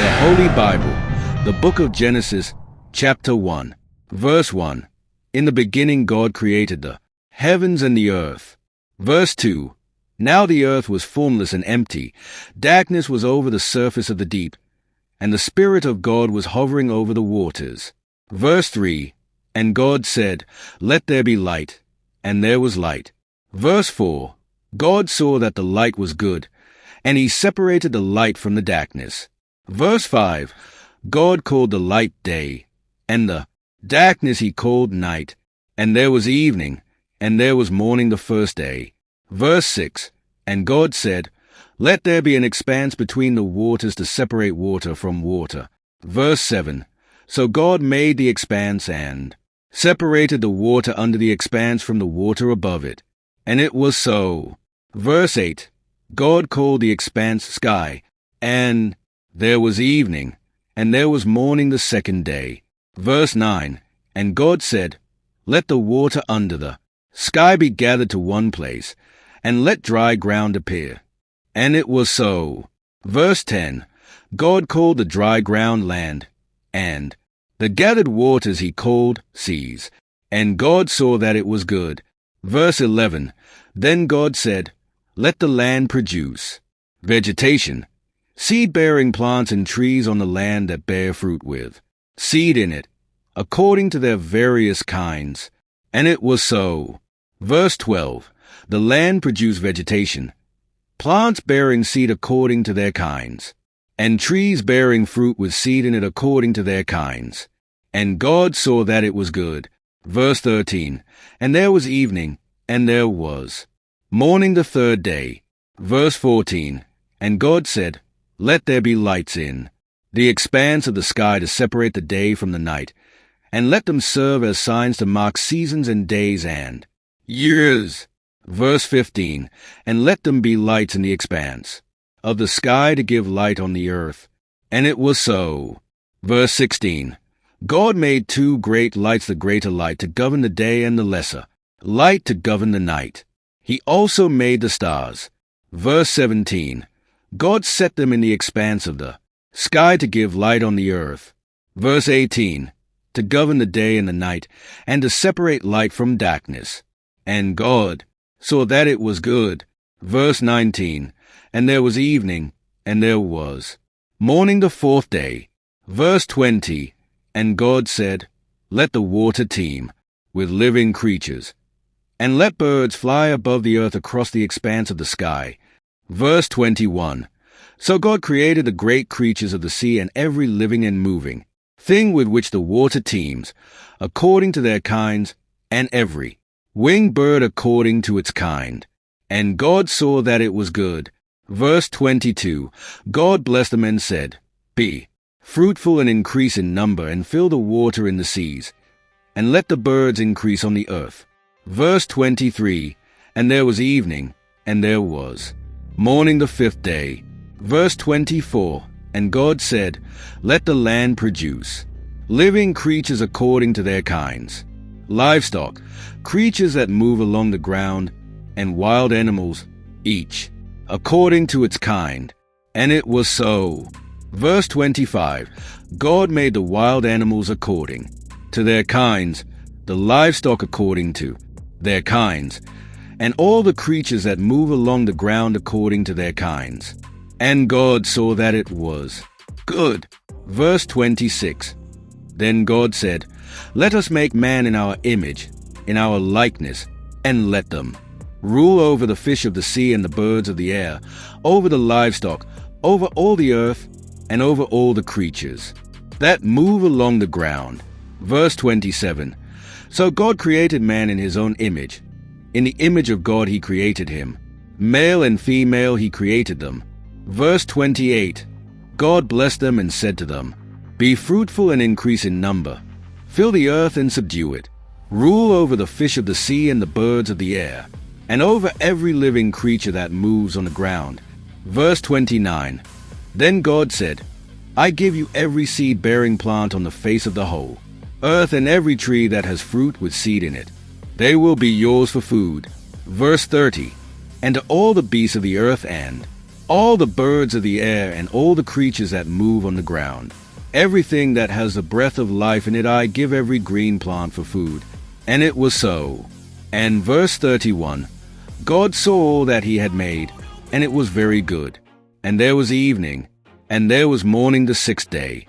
The Holy Bible, the book of Genesis, chapter 1, verse 1. In the beginning God created the heavens and the earth. Verse 2. Now the earth was formless and empty. Darkness was over the surface of the deep, and the Spirit of God was hovering over the waters. Verse 3. And God said, Let there be light, and there was light. Verse 4. God saw that the light was good, and he separated the light from the darkness. Verse 5. God called the light day, and the darkness he called night. And there was evening, and there was morning the first day. Verse 6. And God said, Let there be an expanse between the waters to separate water from water. Verse 7. So God made the expanse and separated the water under the expanse from the water above it. And it was so. Verse 8. God called the expanse sky, and there was evening, and there was morning the second day. Verse 9. And God said, Let the water under the sky be gathered to one place, and let dry ground appear. And it was so. Verse 10. God called the dry ground land, and the gathered waters he called seas. And God saw that it was good. Verse 11. Then God said, Let the land produce vegetation, seed-bearing plants and trees on the land that bear fruit with seed in it, according to their various kinds. And it was so. Verse 12. The land produced vegetation, plants bearing seed according to their kinds, and trees bearing fruit with seed in it according to their kinds. And God saw that it was good. Verse 13. And there was evening, and there was morning the third day. Verse 14. And God said, Let there be lights in the expanse of the sky to separate the day from the night, and let them serve as signs to mark seasons and days and years. Verse 15. And let them be lights in the expanse of the sky to give light on the earth. And it was so. Verse 16. God made two great lights, the greater light to govern the day and the lesser light to govern the night. He also made the stars. Verse 17. God set them in the expanse of the sky to give light on the earth. Verse 18. To govern the day and the night, and to separate light from darkness. And God saw that it was good. Verse 19. And there was evening, and there was morning the fourth day. Verse 20. And God said, Let the water teem with living creatures, and let birds fly above the earth across the expanse of the sky. Verse 21. So God created the great creatures of the sea and every living and moving thing with which the water teems, according to their kinds, and every winged bird according to its kind. And God saw that it was good. Verse 22. God blessed them and said, Be fruitful and increase in number, and fill the water in the seas, and let the birds increase on the earth. Verse 23. And there was evening, and there was morning the fifth day. Verse 24. And God said, Let the land produce living creatures according to their kinds, livestock, creatures that move along the ground, and wild animals, each according to its kind. And it was so. Verse 25. God made the wild animals according to their kinds, the livestock according to their kinds, and all the creatures that move along the ground according to their kinds. And God saw that it was good. Verse 26. Then God said, Let us make man in our image, in our likeness, and let them rule over the fish of the sea and the birds of the air, over the livestock, over all the earth, and over all the creatures that move along the ground. Verse 27. So God created man in his own image. In the image of God he created him. Male and female he created them. Verse 28. God blessed them and said to them, Be fruitful and increase in number. Fill the earth and subdue it. Rule over the fish of the sea and the birds of the air, and over every living creature that moves on the ground. Verse 29. Then God said, I give you every seed-bearing plant on the face of the whole earth, and every tree that has fruit with seed in it. They will be yours for food. Verse 30. And to all the beasts of the earth, and all the birds of the air and all the creatures that move on the ground, everything that has the breath of life in it, I give every green plant for food. And it was so. And verse 31, God saw all that he had made, and it was very good. And there was evening, and there was morning the sixth day.